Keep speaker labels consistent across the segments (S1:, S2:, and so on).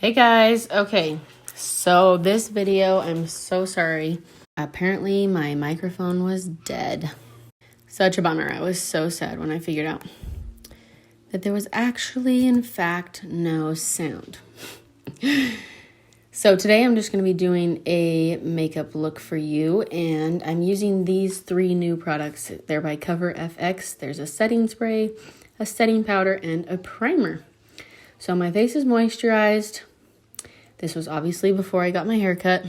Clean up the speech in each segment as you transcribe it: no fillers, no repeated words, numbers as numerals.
S1: Hey guys, okay, so this video, I'm so sorry. Apparently my microphone was dead. Such a bummer. I was so sad when I figured out that there was actually, in fact, no sound. So today I'm just going to be doing a makeup look for you, and I'm using these three new products. They're by Cover FX. There's a setting spray, a setting powder, and a primer. So my face is moisturized. This was obviously before I got my hair cut.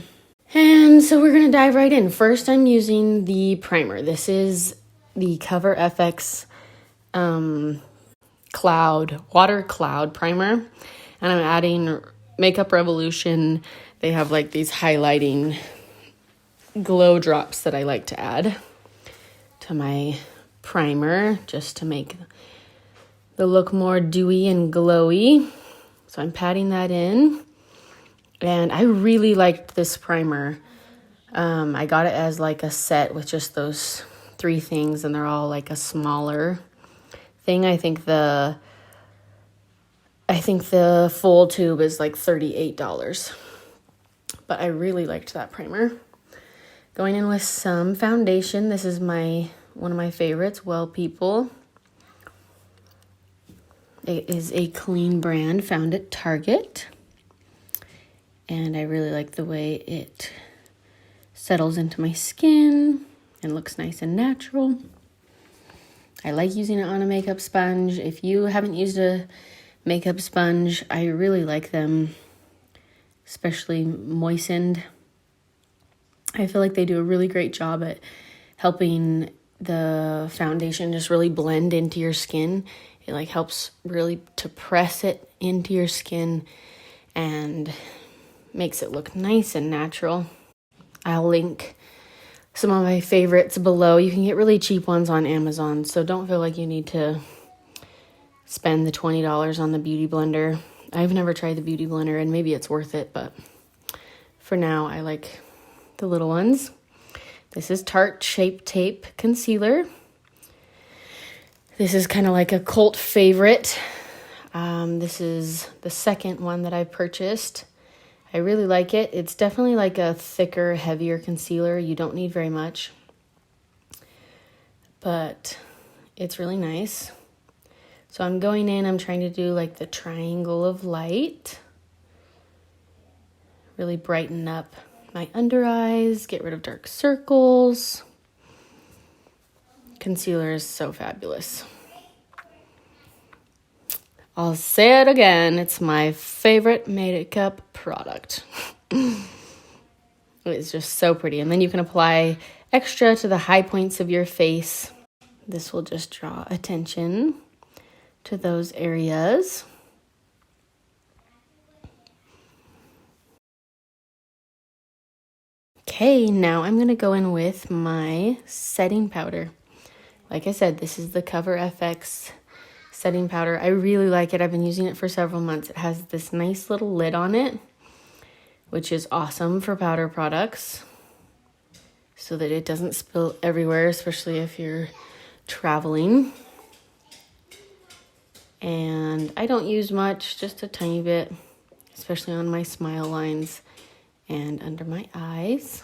S1: And so we're going to dive right in. First, I'm using the primer. This is the Cover FX Water Cloud Primer. And I'm adding Makeup Revolution. They have like these highlighting glow drops that I like to add to my primer just to make the look more dewy and glowy. So I'm patting that in. And I really liked this primer. I got it as like a set with just those three things, and they're all like a smaller thing. I think the full tube is like $38. But I really liked that primer. Going in with some foundation. This is one of my favorites, Well People. It is a clean brand found at Target. And I really like the way it settles into my skin and looks nice and natural. I like using it on a makeup sponge. If you haven't used a makeup sponge, I really like them, especially moistened. I feel like they do a really great job at helping the foundation just really blend into your skin. It like helps really to press it into your skin and makes it look nice and natural. I'll link some of my favorites below. You can get really cheap ones on Amazon, so don't feel like you need to spend the $20 on the Beauty Blender. I've never tried the Beauty Blender, and maybe it's worth it, but for now, I like the little ones. This is Tarte Shape Tape Concealer. This is kind of like a cult favorite. This is the second one that I purchased. I really like it. It's definitely like a thicker, heavier concealer. You don't need very much, but it's really nice. So I'm going in, I'm trying to do like the triangle of light. Really brighten up my under eyes, get rid of dark circles. Concealer is so fabulous. I'll say it again, it's my favorite makeup product. It's just so pretty. And then you can apply extra to the high points of your face. This will just draw attention to those areas. Okay, now I'm going to go in with my setting powder. Like I said, this is the Cover FX setting powder. I really like it. I've been using it for several months. It has this nice little lid on it, which is awesome for powder products so that it doesn't spill everywhere, especially if you're traveling. And I don't use much, just a tiny bit, especially on my smile lines and under my eyes.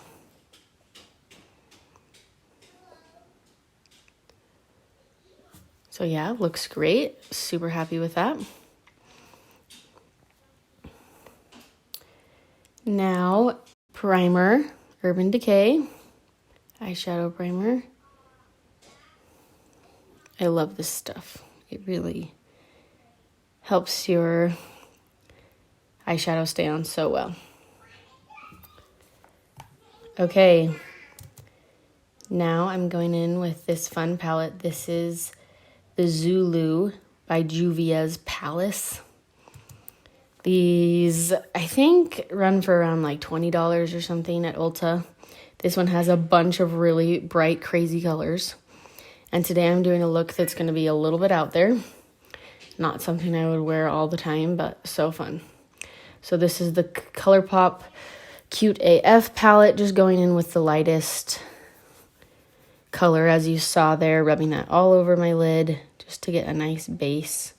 S1: So yeah, looks great. Super happy with that. Now, primer, Urban Decay eyeshadow primer. I love this stuff. It really helps your eyeshadow stay on so well. Okay, now I'm going in with this fun palette. This is the Zulu by Juvia's Palace. These, I think, run for around like $20 or something at Ulta. This one has a bunch of really bright, crazy colors. And today I'm doing a look that's going to be a little bit out there. Not something I would wear all the time, but so fun. So this is the ColourPop Cute AF palette, just going in with the lightest color as you saw there, rubbing that all over my lid just to get a nice base,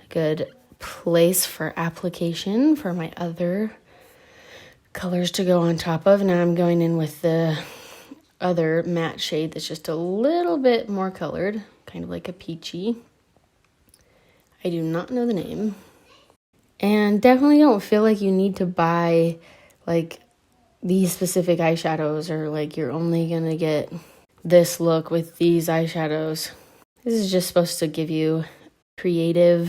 S1: a good place for application for my other colors to go on top of. Now I'm going in with the other matte shade that's just a little bit more colored, kind of like a peachy. I do not know the name. And definitely don't feel like you need to buy like these specific eyeshadows, or like you're only gonna get this look with these eyeshadows. This is just supposed to give you creative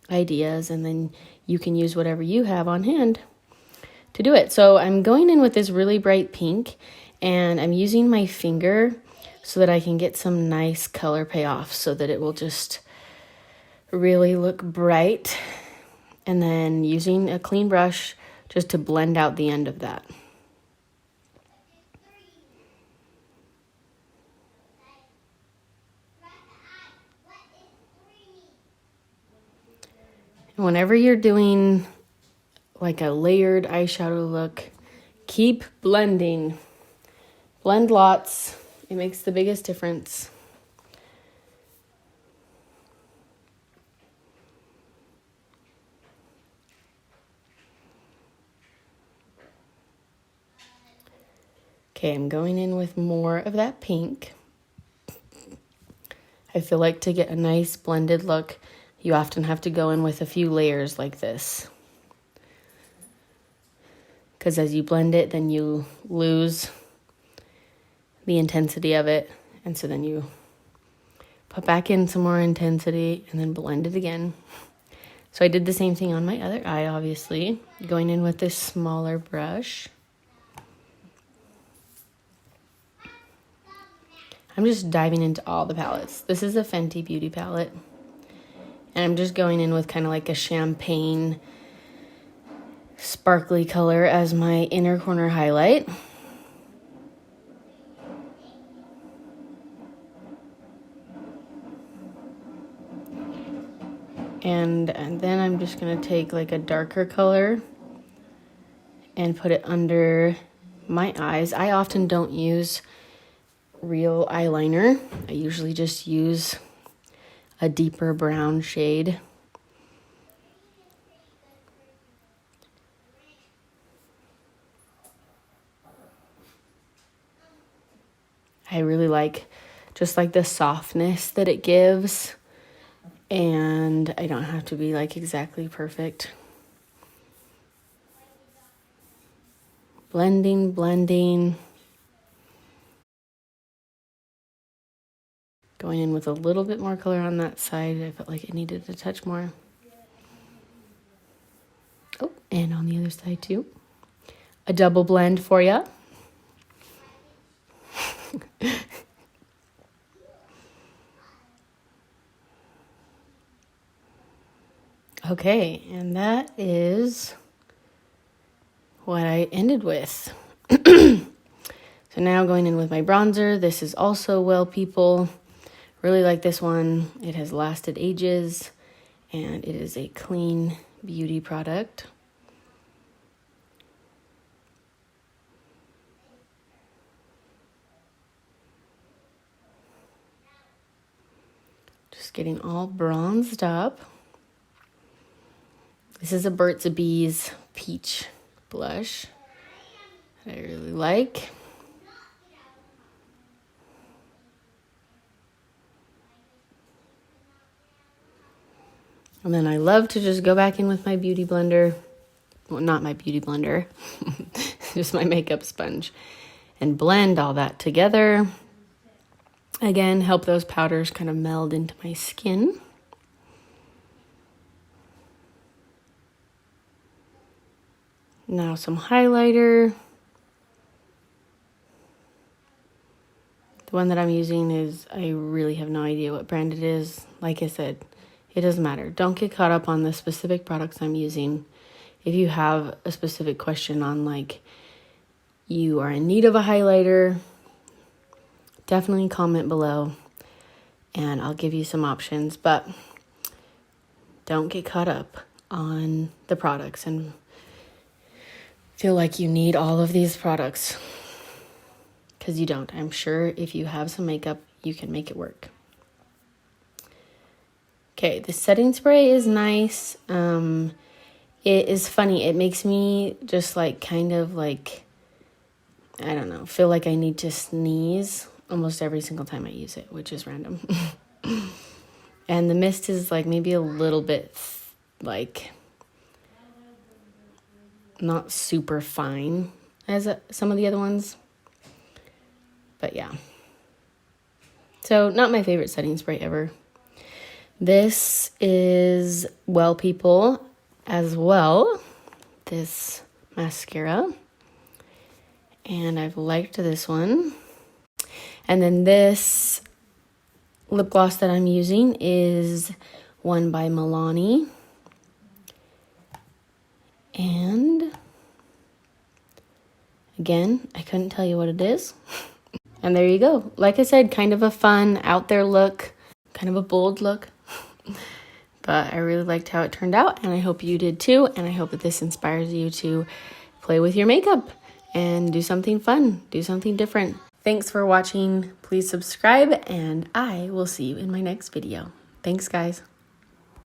S1: ideas, and then you can use whatever you have on hand to do it. So I'm going in with this really bright pink, and I'm using my finger so that I can get some nice color payoff, so that it will just really look bright. And then using a clean brush just to blend out the end of that. And whenever you're doing like a layered eyeshadow look, keep blending. Blend lots. It makes the biggest difference. Okay, I'm going in with more of that pink. I feel like to get a nice blended look, you often have to go in with a few layers like this. Because as you blend it, then you lose the intensity of it. And so then you put back in some more intensity and then blend it again. So I did the same thing on my other eye, obviously. Going in with this smaller brush. I'm just diving into all the palettes. This is a Fenty Beauty palette. And I'm just going in with kind of like a champagne sparkly color as my inner corner highlight. And then I'm just going to take like a darker color and put it under my eyes. I often don't use real eyeliner. I usually just use a deeper brown shade. I really like just like the softness that it gives, and I don't have to be like exactly perfect. Blending, blending. Going in with a little bit more color on that side. I felt like it needed a touch more. Oh, and on the other side too. A double blend for you. Okay, and that is what I ended with. So now going in with my bronzer. This is also Well People. Really like this one. It has lasted ages, and it is a clean beauty product. Just getting all bronzed up. This is a Burt's Bees Peach blush that I really like. And then I love to just go back in with my beauty blender. Well, not my beauty blender, just my makeup sponge. And blend all that together. Again, help those powders kind of meld into my skin. Now some highlighter. The one that I'm using is, I really have no idea what brand it is. Like I said, it doesn't matter. Don't get caught up on the specific products I'm using. If you have a specific question on like you are in need of a highlighter, definitely comment below and I'll give you some options. But don't get caught up on the products and feel like you need all of these products, because you don't. I'm sure if you have some makeup, you can make it work. Okay, the setting spray is nice. It is funny. It makes me just like kind of like, I don't know, feel like I need to sneeze almost every single time I use it, which is random. And the mist is like maybe a little bit like not super fine as some of the other ones. But yeah. So not my favorite setting spray ever. This is Well People as well. This mascara. And I've liked this one. And then this lip gloss that I'm using is one by Milani. And again, I couldn't tell you what it is. And there you go. Like I said, kind of a fun, out there look, kind of a bold look. But I really liked how it turned out, and I hope you did too. And I hope that this inspires you to play with your makeup and do something fun, do something different. Thanks for watching. Please subscribe, and I will see you in my next video. Thanks, guys.